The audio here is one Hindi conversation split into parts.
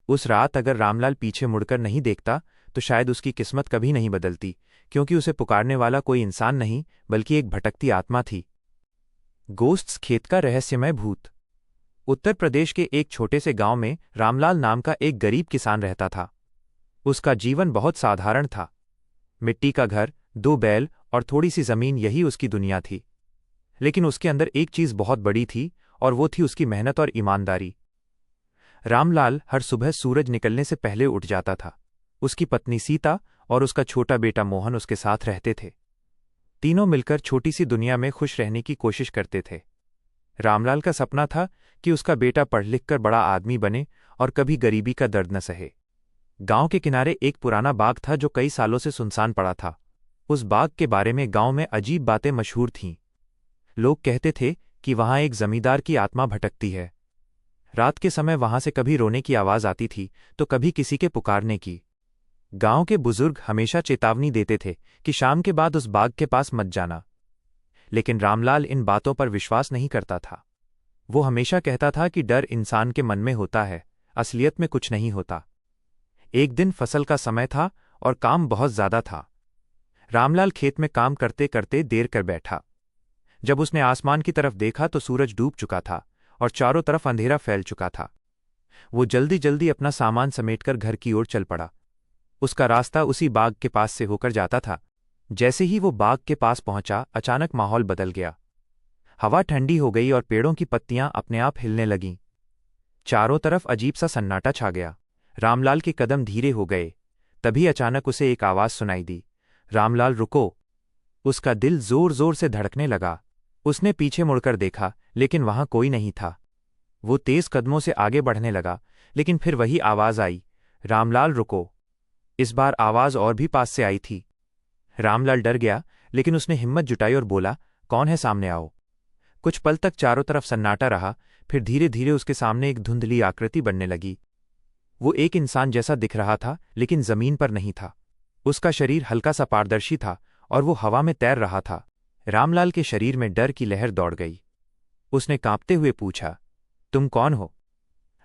उस रात अगर रामलाल पीछे मुड़कर नहीं देखता तो शायद उसकी किस्मत कभी नहीं बदलती, क्योंकि उसे पुकारने वाला कोई इंसान नहीं बल्कि एक भटकती आत्मा थी। गोस्ट्स खेत का रहस्यमय भूत। उत्तर प्रदेश के एक छोटे से गांव में रामलाल नाम का एक गरीब किसान रहता था। उसका जीवन बहुत साधारण था। मिट्टी का घर, 2 बैल और थोड़ी सी जमीन, यही उसकी दुनिया थी। लेकिन उसके अंदर एक चीज बहुत बड़ी थी, और वो थी उसकी मेहनत और ईमानदारी। रामलाल हर सुबह सूरज निकलने से पहले उठ जाता था। उसकी पत्नी सीता और उसका छोटा बेटा मोहन उसके साथ रहते थे। तीनों मिलकर छोटी सी दुनिया में खुश रहने की कोशिश करते थे। रामलाल का सपना था कि उसका बेटा पढ़ लिख कर बड़ा आदमी बने और कभी गरीबी का दर्द न सहे। गांव के किनारे एक पुराना बाग था जो कई सालों से सुनसान पड़ा था। उस बाग के बारे में गांव में अजीब बातें मशहूर थीं। लोग कहते थे कि वहां एक जमींदार की आत्मा भटकती है। रात के समय वहां से कभी रोने की आवाज आती थी तो कभी किसी के पुकारने की। गांव के बुजुर्ग हमेशा चेतावनी देते थे कि शाम के बाद उस बाग के पास मत जाना। लेकिन रामलाल इन बातों पर विश्वास नहीं करता था। वो हमेशा कहता था कि डर इंसान के मन में होता है, असलियत में कुछ नहीं होता। एक दिन फसल का समय था और काम बहुत ज्यादा था। रामलाल खेत में काम करते करते देर कर बैठा। जब उसने आसमान की तरफ देखा तो सूरज डूब चुका था और चारों तरफ अंधेरा फैल चुका था। वो जल्दी जल्दी अपना सामान समेटकर घर की ओर चल पड़ा। उसका रास्ता उसी बाग के पास से होकर जाता था। जैसे ही वो बाग के पास पहुंचा, अचानक माहौल बदल गया। हवा ठंडी हो गई और पेड़ों की पत्तियां अपने आप हिलने लगीं। चारों तरफ अजीब सा सन्नाटा छा गया। रामलाल के कदम धीरे हो गए। तभी अचानक उसे एक आवाज सुनाई दी, रामलाल रुको। उसका दिल जोर जोर से धड़कने लगा। उसने पीछे मुड़कर देखा, लेकिन वहां कोई नहीं था। वो तेज कदमों से आगे बढ़ने लगा, लेकिन फिर वही आवाज आई, रामलाल रुको। इस बार आवाज और भी पास से आई थी। रामलाल डर गया, लेकिन उसने हिम्मत जुटाई और बोला, कौन है, सामने आओ। कुछ पल तक चारों तरफ सन्नाटा रहा, फिर धीरे धीरे उसके सामने एक धुंधली आकृति बनने लगी। वो एक इंसान जैसा दिख रहा था, लेकिन जमीन पर नहीं था। उसका शरीर हल्का सा पारदर्शी था और वो हवा में तैर रहा था। रामलाल के शरीर में डर की लहर दौड़ गई। उसने कांपते हुए पूछा, तुम कौन हो?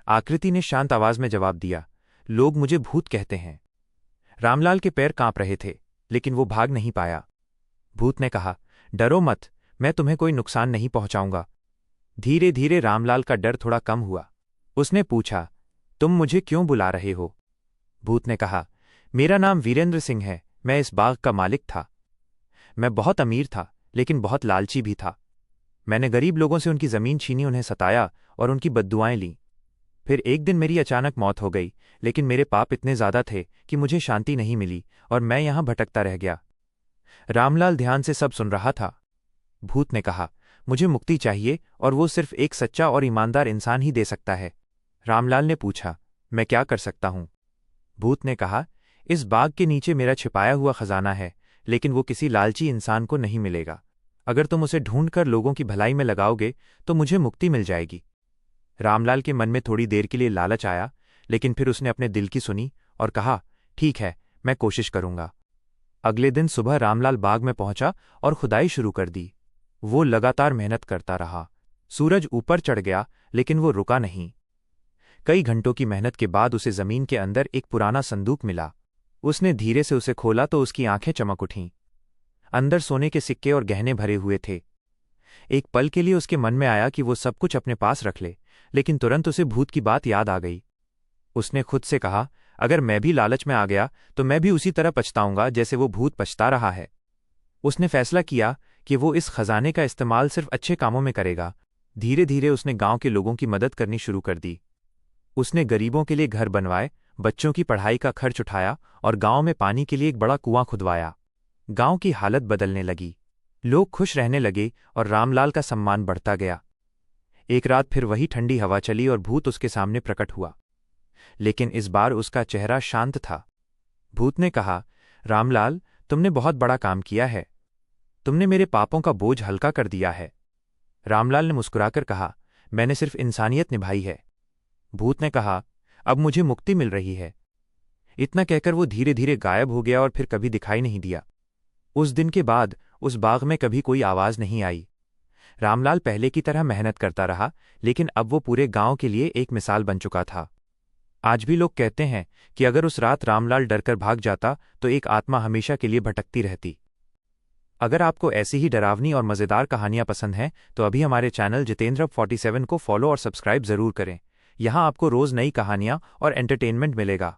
आकृति ने शांत आवाज में जवाब दिया, लोग मुझे भूत कहते हैं। रामलाल के पैर कांप रहे थे, लेकिन वो भाग नहीं पाया। भूत ने कहा, डरो मत, मैं तुम्हें कोई नुकसान नहीं पहुंचाऊंगा। धीरे धीरे रामलाल का डर थोड़ा कम हुआ। उसने पूछा, तुम मुझे क्यों बुला रहे हो? भूत ने कहा, मेरा नाम वीरेंद्र सिंह है, मैं इस बाग का मालिक था। मैं बहुत अमीर था, लेकिन बहुत लालची भी था। मैंने गरीब लोगों से उनकी जमीन छीनी, उन्हें सताया और उनकी बद्दुआएं लीं। फिर एक दिन मेरी अचानक मौत हो गई, लेकिन मेरे पाप इतने ज्यादा थे कि मुझे शांति नहीं मिली और मैं यहां भटकता रह गया। रामलाल ध्यान से सब सुन रहा था। भूत ने कहा, मुझे मुक्ति चाहिए और वो सिर्फ एक सच्चा और ईमानदार इंसान ही दे सकता है। रामलाल ने पूछा, मैं क्या कर सकता हूं? भूत ने कहा, इस बाग के नीचे मेरा छिपाया हुआ खजाना है, लेकिन वो किसी लालची इंसान को नहीं मिलेगा। अगर तुम उसे ढूंढकर लोगों की भलाई में लगाओगे तो मुझे मुक्ति मिल जाएगी। रामलाल के मन में थोड़ी देर के लिए लालच आया, लेकिन फिर उसने अपने दिल की सुनी और कहा, ठीक है, मैं कोशिश करूंगा। अगले दिन सुबह रामलाल बाग में पहुंचा और खुदाई शुरू कर दी। वो लगातार मेहनत करता रहा। सूरज ऊपर चढ़ गया, लेकिन वो रुका नहीं। कई घंटों की मेहनत के बाद उसे जमीन के अंदर एक पुराना संदूक मिला। उसने धीरे से उसे खोला तो उसकी आंखें चमक उठीं। अंदर सोने के सिक्के और गहने भरे हुए थे। एक पल के लिए उसके मन में आया कि वो सब कुछ अपने पास रख ले, लेकिन तुरंत उसे भूत की बात याद आ गई। उसने खुद से कहा, अगर मैं भी लालच में आ गया तो मैं भी उसी तरह पछताऊंगा जैसे वो भूत पछता रहा है। उसने फैसला किया कि वो इस खजाने का इस्तेमाल सिर्फ अच्छे कामों में करेगा। धीरे धीरे उसने गांव के लोगों की मदद करनी शुरू कर दी। उसने गरीबों के लिए घर बनवाए, बच्चों की पढ़ाई का खर्च उठाया और गांव में पानी के लिए एक बड़ा कुआं खुदवाया। गांव की हालत बदलने लगी। लोग खुश रहने लगे और रामलाल का सम्मान बढ़ता गया। एक रात फिर वही ठंडी हवा चली और भूत उसके सामने प्रकट हुआ, लेकिन इस बार उसका चेहरा शांत था। भूत ने कहा, रामलाल, तुमने बहुत बड़ा काम किया है। तुमने मेरे पापों का बोझ हल्का कर दिया है। रामलाल ने मुस्कुराकर कहा, मैंने सिर्फ इंसानियत निभाई है। भूत ने कहा, अब मुझे मुक्ति मिल रही है। इतना कहकर वो धीरे धीरे गायब हो गया और फिर कभी दिखाई नहीं दिया। उस दिन के बाद उस बाग में कभी कोई आवाज नहीं आई। रामलाल पहले की तरह मेहनत करता रहा, लेकिन अब वो पूरे गांव के लिए एक मिसाल बन चुका था। आज भी लोग कहते हैं कि अगर उस रात रामलाल डरकर भाग जाता तो एक आत्मा हमेशा के लिए भटकती रहती। अगर आपको ऐसी ही डरावनी और मज़ेदार कहानियां पसंद हैं तो अभी हमारे चैनल जितेंद्र 47 को फॉलो और सब्सक्राइब ज़रूर करें। यहाँ आपको रोज़ नई कहानियां और एंटरटेनमेंट मिलेगा।